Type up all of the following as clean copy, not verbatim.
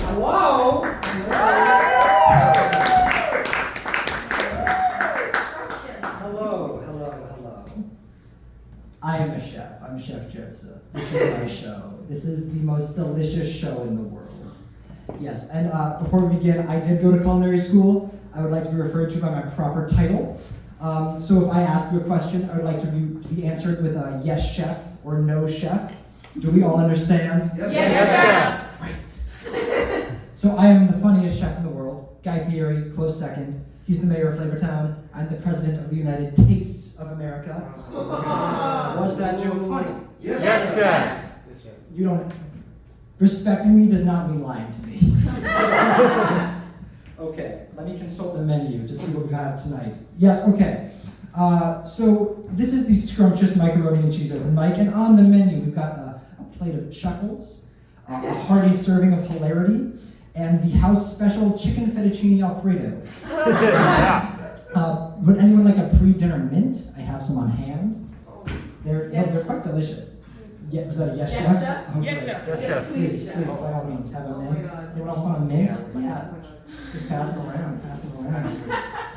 Hello? Hello. I am a chef. I'm Chef Joseph. This is my show. This is the most delicious show in the world. Yes, and before we begin, I did go to culinary school. I would like to be referred to by my proper title. So if I ask you a question, I would like to be answered with a yes, chef, or no, chef. Do we all understand? Yes, chef. Right. So I am the funniest chef in the world. Guy Fieri, close second. He's the mayor of Flavortown. I'm the president of the United Tastes of America. Was that joke funny? Yes, chef. You don't... Respecting me does not mean lying to me. Okay, let me consult the menu to see what we have tonight. Yes, okay. So this is the Scrumptious Mic-Aroni and cheese open mic, and on the menu we've got a plate of chuckles, a hearty serving of hilarity, and the house special chicken fettuccine alfredo. Would anyone like a pre-dinner mint? I have some on hand. They're quite delicious. Yeah, was that a yes, chef? Chef? Oh, Yes, great. chef. Yes, chef. Please, by all means, have a mint. Anyone else want a mint? Yeah. Just pass them around,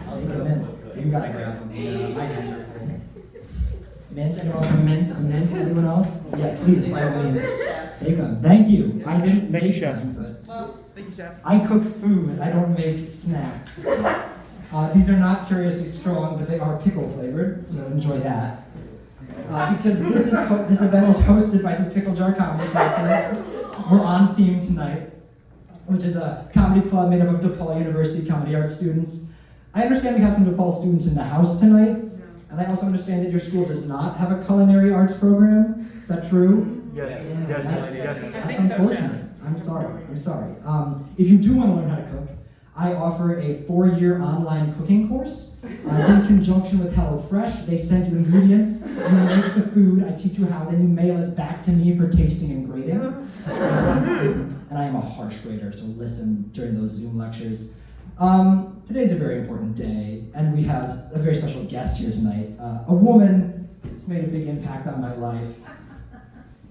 I'll take a mint. You gotta grab them. Yeah, my hands are full. Mint, anyone else want a mint? A mint, anyone else? Yeah, please, by all means. Take them. Thank you. I didn't Thank you, make chef. them, but Thank you, chef. I cook food, I don't make snacks. These are not curiously strong, but they are pickle flavored, so enjoy that. Because this event is hosted by the Pickle Jar Comedy Collective. We're on theme tonight, which is a comedy club made up of DePaul University comedy art students. I understand we have some DePaul students in the house tonight, and I also understand that your school does not have a culinary arts program. Is that true? Yes. That's I think so, unfortunate. I'm sorry. If you do want to learn how to cook, I offer a 4-year online cooking course. It's in conjunction with HelloFresh. They send you ingredients, you make the food, I teach you how, then you mail it back to me for tasting and grading. And I am a harsh grader, so listen during those Zoom lectures. Today's a very important day, and we have a very special guest here tonight. A woman who's made a big impact on my life.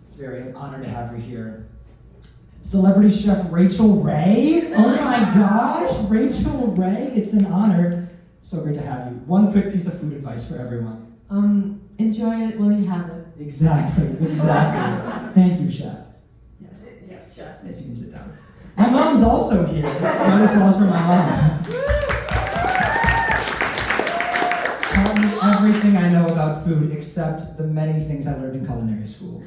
It's very an honor to have her here. Celebrity chef Rachel Ray. Oh my gosh, Rachel Ray, it's an honor. So great to have you. One quick piece of food advice for everyone. Enjoy it while you have it. Exactly. Thank you, chef. Yes, chef. yes, you can sit down. My mom's also here. Round of applause for my mom. Taught me everything I know about food except the many things I learned in culinary school.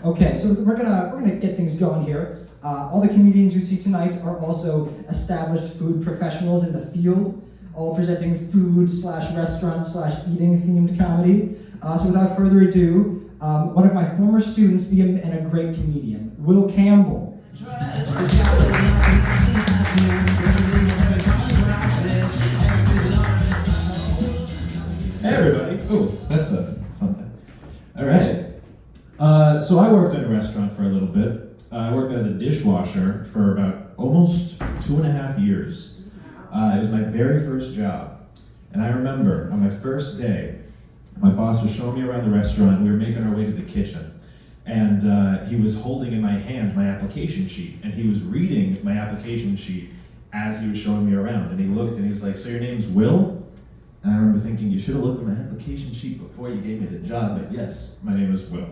Okay, so we're gonna get things going here. All the comedians you see tonight are also established food professionals in the field, all presenting food/restaurant/eating themed comedy. So without further ado, one of my former students and a great comedian, Will Campbell. Hey everybody! Oh, that's a fun thing. All right. So I worked in a restaurant for a little bit. I worked as a dishwasher for about almost 2.5 years. It was my very first job. And I remember on my first day, my boss was showing me around the restaurant. We were making our way to the kitchen. And he was holding in my hand my application sheet. And he was reading my application sheet as he was showing me around. And he looked and he was like, "So your name's Will?" And I remember thinking, you should have looked at my application sheet before you gave me the job, but yes, my name is Will.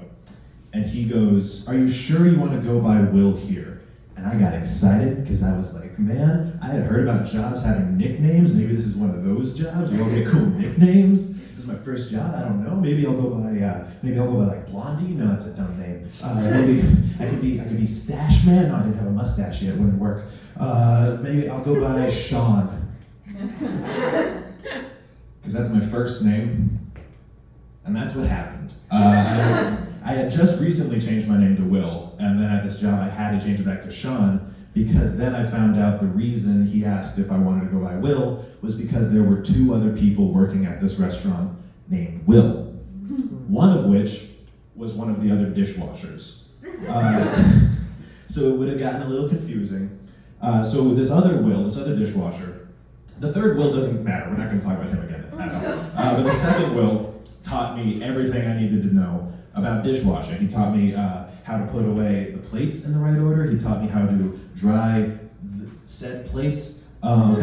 And he goes, "Are you sure you want to go by Will here?" And I got excited because I was like, man, I had heard about jobs having nicknames. Maybe this is one of those jobs. We all get cool nicknames. This is my first job. I don't know. Maybe I'll go by like Blondie. No, that's a dumb name. Maybe I could be Stash Man. No, I didn't have a mustache yet. It wouldn't work. Maybe I'll go by Sean. Because that's my first name, and that's what happened. I had just recently changed my name to Will, and then at this job I had to change it back to Sean, because then I found out the reason he asked if I wanted to go by Will was because there were 2 other people working at this restaurant named Will, one of which was one of the other dishwashers. So it would have gotten a little confusing. So this other Will, this other dishwasher, the third Will doesn't matter. We're not going to talk about him again at all. But the second Will taught me everything I needed to know about dishwashing. He taught me how to put away the plates in the right order. He taught me how to dry said plates. But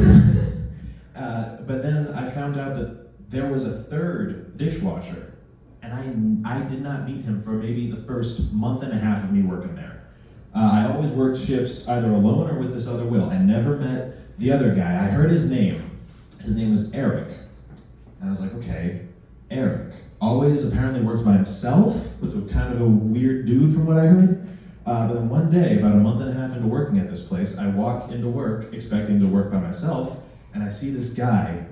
then I found out that there was a third dishwasher, and I did not meet him for maybe the first month and a half of me working there. I always worked shifts either alone or with this other Will. I never met the other guy. I heard his name. His name was Eric. And I was like, okay, Eric. Always apparently worked by himself, was a kind of a weird dude from what I heard. But then one day, about a month and a half into working at this place, I walk into work expecting to work by myself, and I see this guy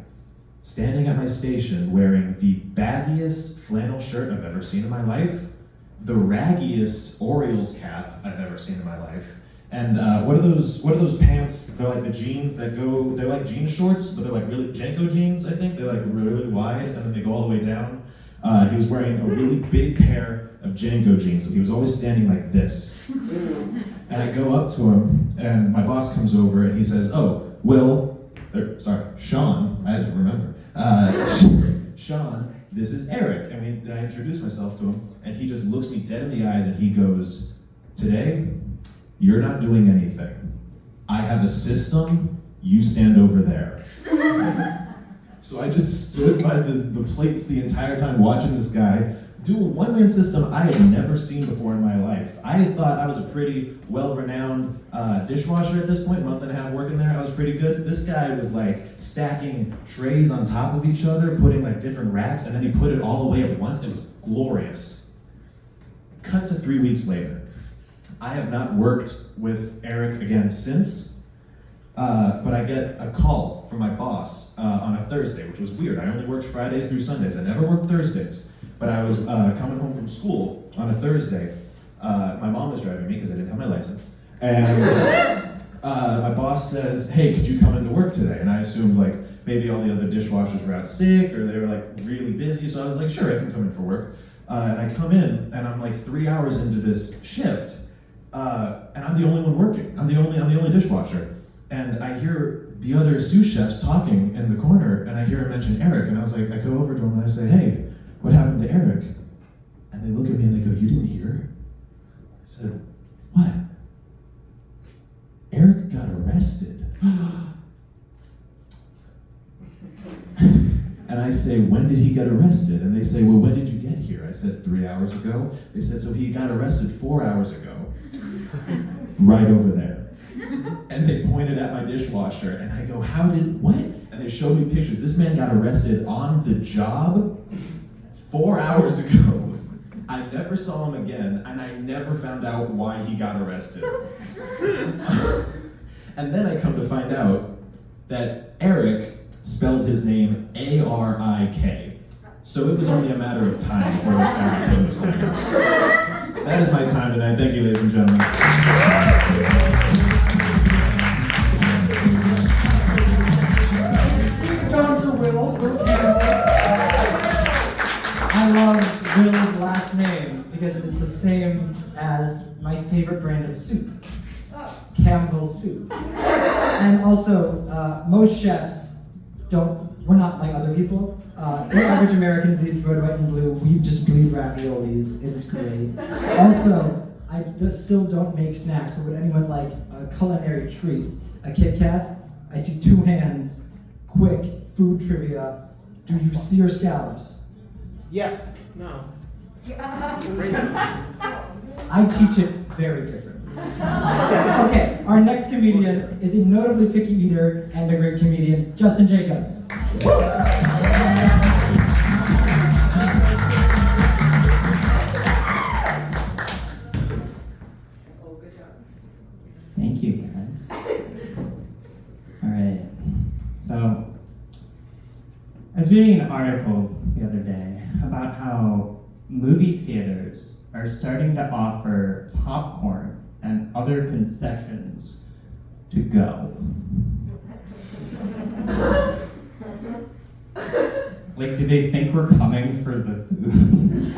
standing at my station wearing the baggiest flannel shirt I've ever seen in my life, the raggiest Orioles cap I've ever seen in my life, and what are those pants? They're like the jeans that go, they're like jean shorts, but they're like really Jenko jeans, I think. They're like really wide, and then they go all the way down. He was wearing a really big pair of Jenko jeans, so he was always standing like this. And I go up to him, and my boss comes over, and he says, oh, Sean, I had to remember. Sean, this is Eric. And I introduced myself to him, and he just looks me dead in the eyes, and he goes, today, you're not doing anything. I have a system, you stand over there. So I just stood by the plates the entire time watching this guy do a one-man system I had never seen before in my life. I thought I was a pretty well-renowned dishwasher at this point, month and a half working there, I was pretty good. This guy was like stacking trays on top of each other, putting like different racks, and then he put it all away at once. It was glorious. Cut to 3 weeks later. I have not worked with Eric again since, but I get a call from my boss on a Thursday, which was weird. I only worked Fridays through Sundays. I never worked Thursdays. But I was coming home from school on a Thursday. My mom was driving me because I didn't have my license. And my boss says, hey, could you come into work today? And I assumed like maybe all the other dishwashers were out sick or they were like really busy. So I was like, sure, I can come in for work. And I come in and I'm like 3 hours into this shift. And I'm the only one working. I'm the only dishwasher. And I hear the other sous chefs talking in the corner, and I hear him mention Eric, and I was like, I go over to him and I say, hey, what happened to Eric? And they look at me and they go, you didn't hear? I said, what? Eric got arrested. And I say, when did he get arrested? And they say, well, when did you get here? I said, 3 hours ago. They said, so he got arrested 4 hours ago. Right over there. And they pointed at my dishwasher, and I go, what? And they showed me pictures. This man got arrested on the job 4 hours ago. I never saw him again, and I never found out why he got arrested. And then I come to find out that Eric spelled his name A-R-I-K. So it was only a matter of time before this guy put this thing up. That is my time tonight. Thank you, ladies and gentlemen. I love Will's last name because it is the same as my favorite brand of soup, Campbell soup. And also, most chefs we're not like other people. We're average American, bleed red, white, and blue. We just bleed raviolis. It's great. Also, I still don't make snacks, but would anyone like a culinary treat? A Kit Kat? I see 2 hands. Quick, food trivia. Do you sear scallops? Yes. No. I teach it very differently. Okay, our next comedian is a notably picky eater and a great comedian, Justin Jacobs. Thank you, guys. All right. So, I was reading an article the other day about how movie theaters are starting to offer popcorn and other concessions to go. Like, do they think we're coming for the food?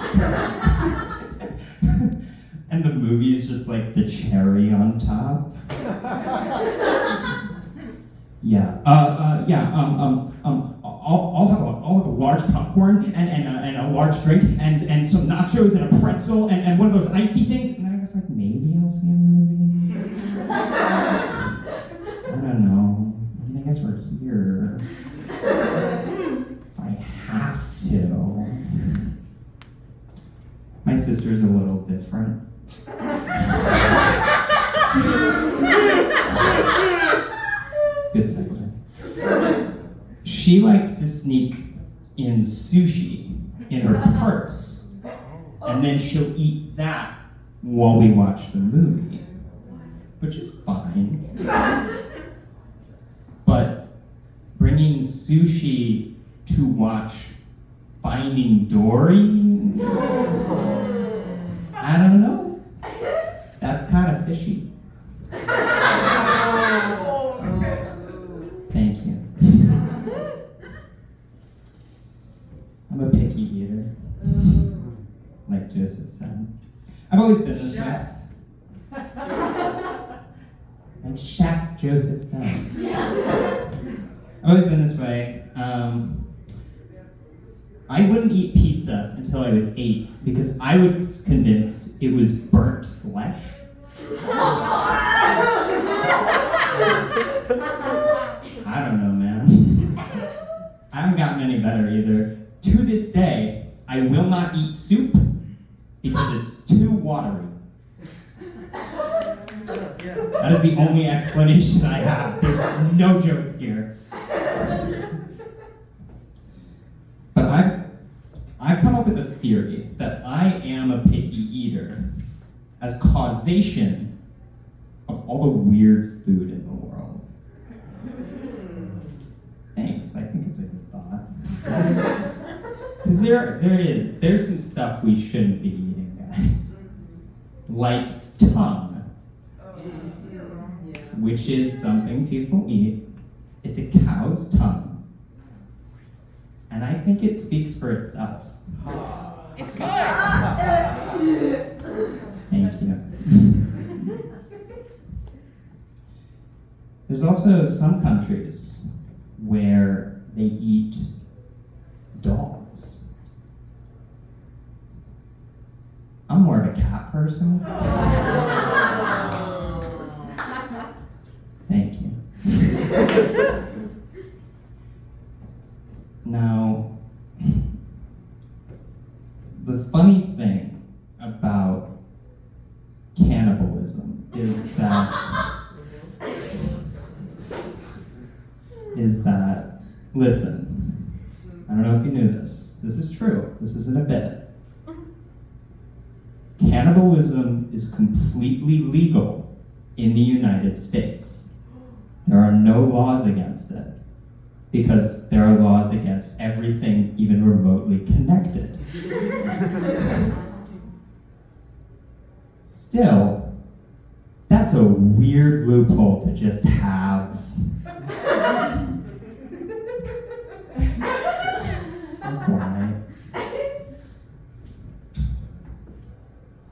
And the movie's just like the cherry on top? Yeah. I'll have a large popcorn and a large drink and some nachos and a pretzel and one of those icy things. And then I was like, maybe I'll see a movie. I don't know. I mean, I guess we're here. I have to. My sister's a little different. Good segue. She likes to sneak in sushi in her purse, and then she'll eat that while we watch the movie, which is fine. But bringing sushi to watch Finding Dory? I don't know. That's kind of fishy. Thank you. I'm a picky eater, like Joseph said. I've always been this way. Like Chef Joseph said. I've always been this way. I wouldn't eat pizza until I was 8 because I was convinced it was burnt flesh. I don't know, man. I haven't gotten any better either. To this day, I will not eat soup because it's too watery. That is the only explanation I have. There's no joke here. But I've come up with a theory that I am a picky eater as causation of all the weird food in the world. Thanks, I think it's a good thought. Because there's some stuff we shouldn't be eating, guys. Like tongue, which is something people eat. It's a cow's tongue. And I think it speaks for itself. It's good. Thank you. There's also some countries where they eat dogs. I'm more of a cat person. Thank you. Now, the funny thing about cannibalism is that, listen, I don't know if you knew this. This is true. This isn't a bit. Cannibalism is completely legal in the United States. There are no laws against it because there are laws against everything even remotely connected. Still, that's a weird loophole to just have. Why?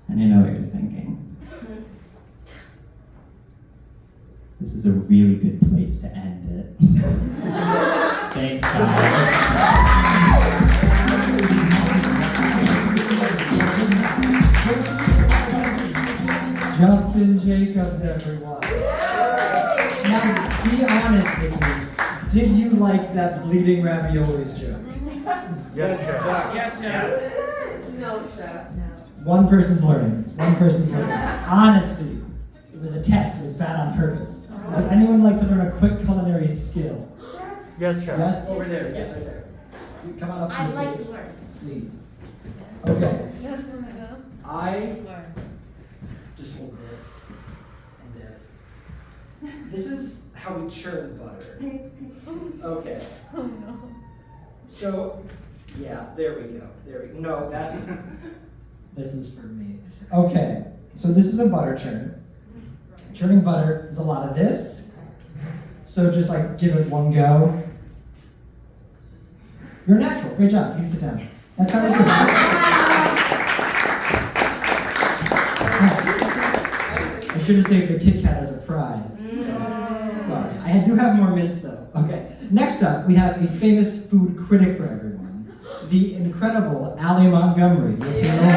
And I know what you're thinking. This is a really good place to end it. Thanks, guys. Justin Jacobs, everyone. Now, be honest with me. Did you like that bleeding raviolis joke? Yes, chef. Yes, chef. No, chef. No. One person's learning. One person's learning. Honesty. It was a test. It was bad on purpose. Would anyone like to learn a quick culinary skill? Yes, chef. Yes? Over there. Yes, right there. You come on up to the I'd like stage, to learn. please. Okay. Yes, Mama. I Learn. just hold this and this. This is how we churn butter. Okay. Oh no. So, yeah, there we go. No, that's. This is for me. Okay, so this is a butter churn. Churning butter is a lot of this. So just like give it one go. You're natural. Great job. You can sit down. That's how we do it. I should have saved the Kit Kat as a prize. Sorry. I do have more mints though. Okay. Next up, we have a famous food critic for everyone. the incredible Allie Montgomery. Make some noise.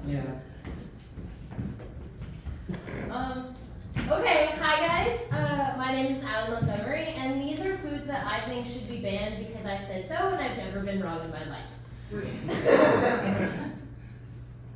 Yeah. Okay, hi guys. My name is Allie Montgomery, and these are foods that I think should be banned because I said so, and I've never been wrong in my life.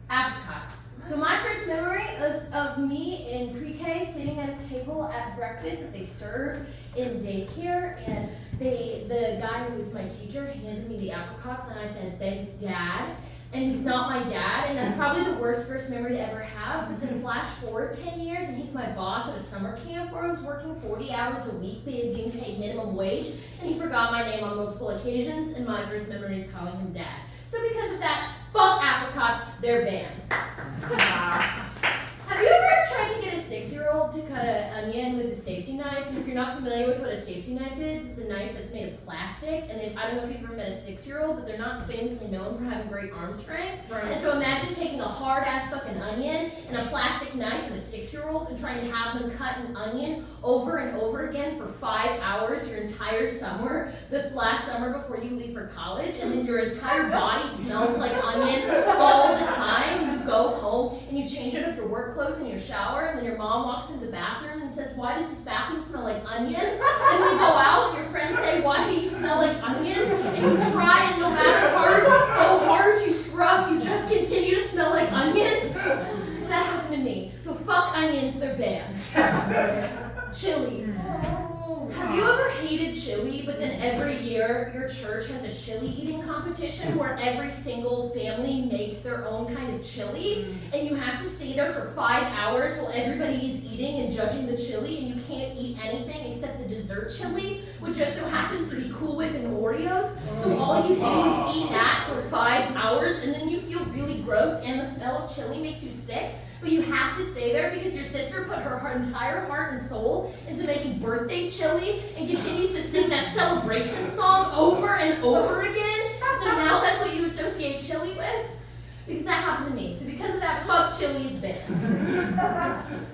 Apricots. So my first memory is of me in pre-K sitting at a table at breakfast that they serve in daycare, and the guy who was my teacher handed me the apricots, and I said, "Thanks, Dad." And he's not my dad, and that's probably the worst first memory to ever have. But then flash forward 10 years, and he's my boss at a summer camp where I was working 40 hours a week, being paid minimum wage, and he forgot my name on multiple occasions, and my first memory is calling him Dad. So because of that, fuck apricots, they're banned. Have you ever tried to get a 6-year-old to cut an onion with a safety knife? And if you're not familiar with what a safety knife is, it's a knife that's made of plastic. And I don't know if you've ever met a 6-year-old, but they're not famously known for having great arm strength. Right. And so imagine taking a hard-ass fucking onion and a plastic knife and a 6-year-old and trying to have them cut an onion over and over again for 5 hours your entire summer. That's last summer before you leave for college. And then your entire body smells like onion all the time. And you go home and you change out of your work clothes in your shower, and then your mom walks into the bathroom and says, "Why does this bathroom smell like onion?" And then you go out and your friends say, "Why do you smell like onion?" And you try, and no matter how hard you scrub, you just continue to smell like onion. Because that happened to me. So fuck onions, they're banned. Chili. Have you ever hated chili, but then every year your church has a chili eating competition where every single family makes their own kind of chili, and you have to stay there for 5 hours while everybody is eating and judging the chili, and you can't eat anything except the dessert chili, which just so happens to be Cool Whip and Oreos. So all you do is eat that for 5 hours, and then you feel really gross, and the smell of chili makes you sick. But you have to stay there because your sister put her entire heart and soul into making birthday chili and continues to sing that celebration song over and over again. So now that's what you associate chili with? Because that happened to me. So because of that, fuck chili is banned.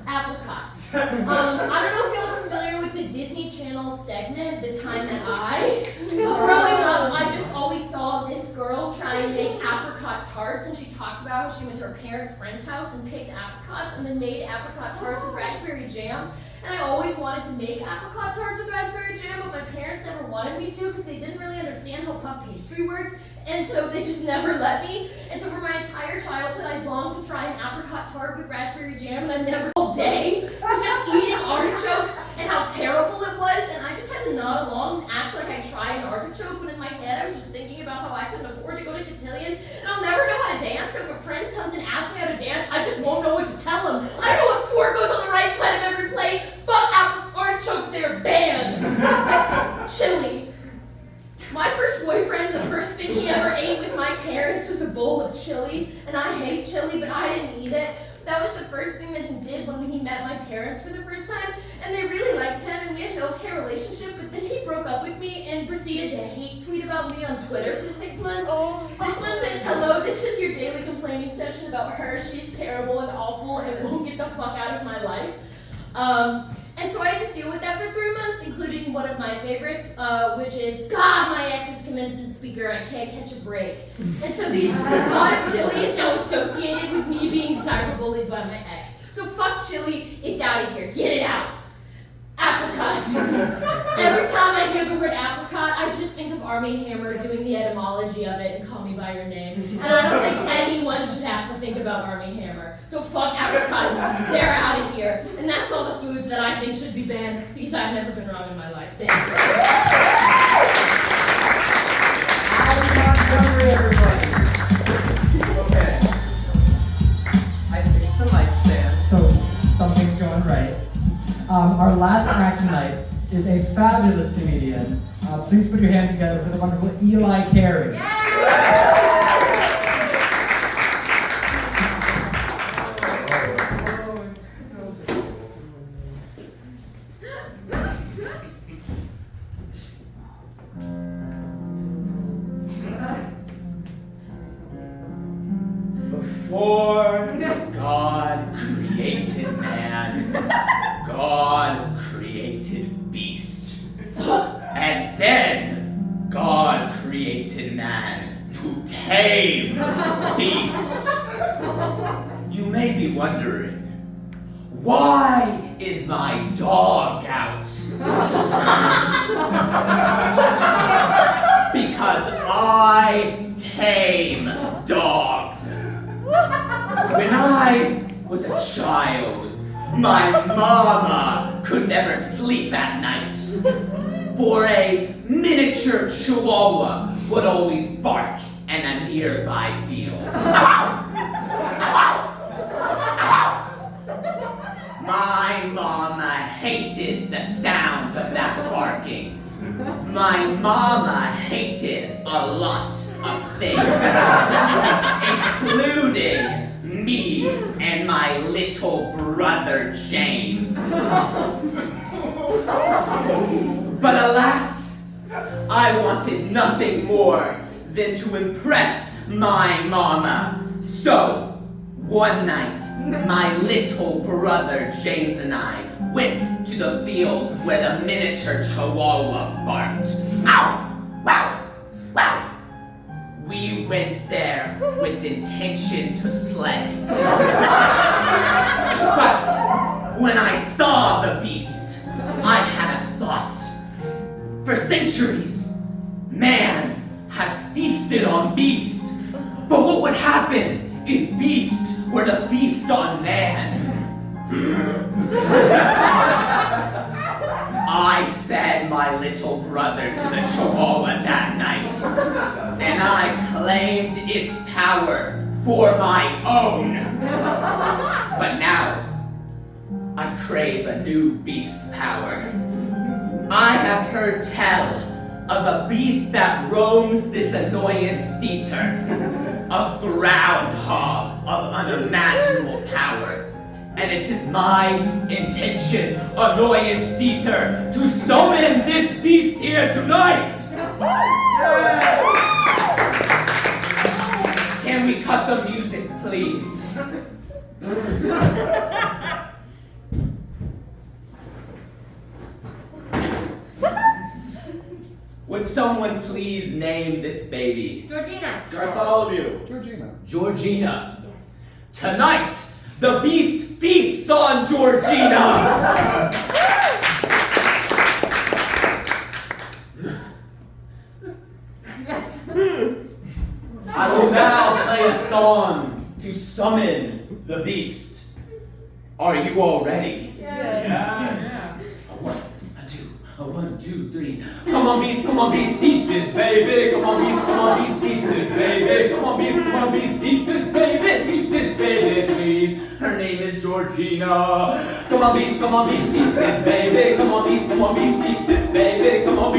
Apricots. I don't know if y'all are familiar with the Disney Channel segment, The Time That Growing up, I just always saw this girl try and make apricot tarts, and she talked about how she went to her parents' friend's house and picked apricots and then made apricot tarts with raspberry jam. And I always wanted to make apricot tarts with raspberry jam, but my parents never wanted me to because they didn't really understand how puff pastry works. And so they just never let me. And so for my entire childhood, I longed to try an apricot tart with raspberry jam, and I never all day was just eating artichokes and how terrible it was. And I just had to nod along and act like I tried an artichoke, but in my head I was just thinking about how I couldn't afford to go to cotillion, and I'll never know how to dance. So if a prince comes and asks me how to dance, I just won't know what to tell him. I don't know what four goes on the right side of every plate. Fuck artichokes, they're banned. Chili. My first boyfriend, the first thing he ever ate with my parents was a bowl of chili, and I hate chili, but I didn't eat it. That was the first thing that he did when he met my parents for the first time, and they really liked him, and we had an okay relationship, but then he broke up with me and proceeded to hate tweet about me on Twitter for 6 months. This one says, "Hello, this is your daily complaining session about her. She's terrible and awful and won't get the fuck out of my life." And so I had to deal with that for 3 months, including one of my favorites, which is, "God, my ex is commencement speaker, I can't catch a break." And so the thought of chili is now associated with me being cyberbullied by my ex. So fuck chili, it's out of here, get it out. Apricots. Every time I hear the word apricot, I just think of Armie Hammer doing the etymology of it and Call Me By Your Name. And I don't think anyone should have to think about Armie Hammer. So fuck apricots, they're out of here. And that's all the foods that I think should be banned because I've never been wrong in my life. Thank you. Okay. I fixed the mic stand. So something's going right. Our last act tonight is a fabulous comedian. Please put your hands together for the wonderful Eli Carey. Before God created man, God created beast. And then God created man to tame beast. You may be wondering, why is my dog out? Because I tame dogs. When I was a child, my mama could never sleep at night, for a miniature chihuahua would always bark in a nearby field. My mama hated the sound of that barking. My mama hated a lot of things, including me and my little brother James. But alas, I wanted nothing more than to impress my mama. So, one night, my little brother James and I went to the field where the miniature chihuahua barked. Ow! Wow! Wow! We went there with intention to slay. But when I saw the beast, I had a thought. For centuries, man has feasted on beast. But what would happen if beast were to feast on man? I fed my little brother to the chihuahua that night, and I claimed its power for my own. But now, I crave a new beast's power. I have heard tell of a beast that roams this annoyance theater, a groundhog of unimaginable power. And it is my intention, annoyance theater, to summon this beast here tonight! Can we cut the music, please? Would someone please name this baby? Georgina. Bartholomew. Georgina. Yes. Tonight, the beast feasts on Georgina! Yes. I will now play a song to summon the beast. Are you all ready? Yeah. A one, two, three. Come on, beast, eat this, baby. Come on, beast, eat this, baby. Come on, beast, eat this, baby. Eat this, baby, please. Her name is Georgina. Come on, beast, eat this, baby. Come on, beast, eat this, baby. Come on,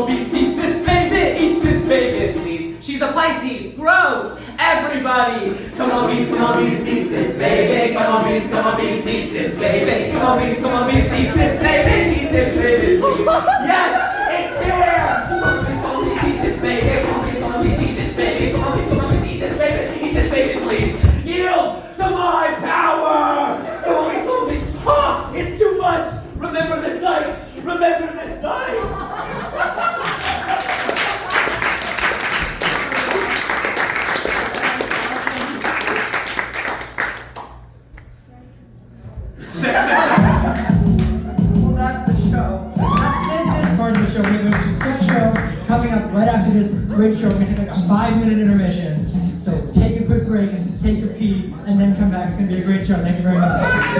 beast, eat this, baby. Eat this, baby, please. She's a Pisces. Gross. Everybody. Come on, beast, eat this, baby. Come on, beast, eat this, baby. Come on, beast, eat this, baby. Eat this, baby, please. Yes, it's here. Come on, beast, eat this, baby. Come on, beast, eat this, baby. Come on, beast, eat this, baby. Eat this, baby, please. Yield to my power. Come on, beast. Ah, it's too much. Remember this night. Remember this night. Well, that's the show. That's this part of the show. We have a sketch show coming up right after this great show. We're going to take like a 5-minute intermission. So take a quick break and take a pee and then come back. It's going to be a great show. Thank you very much.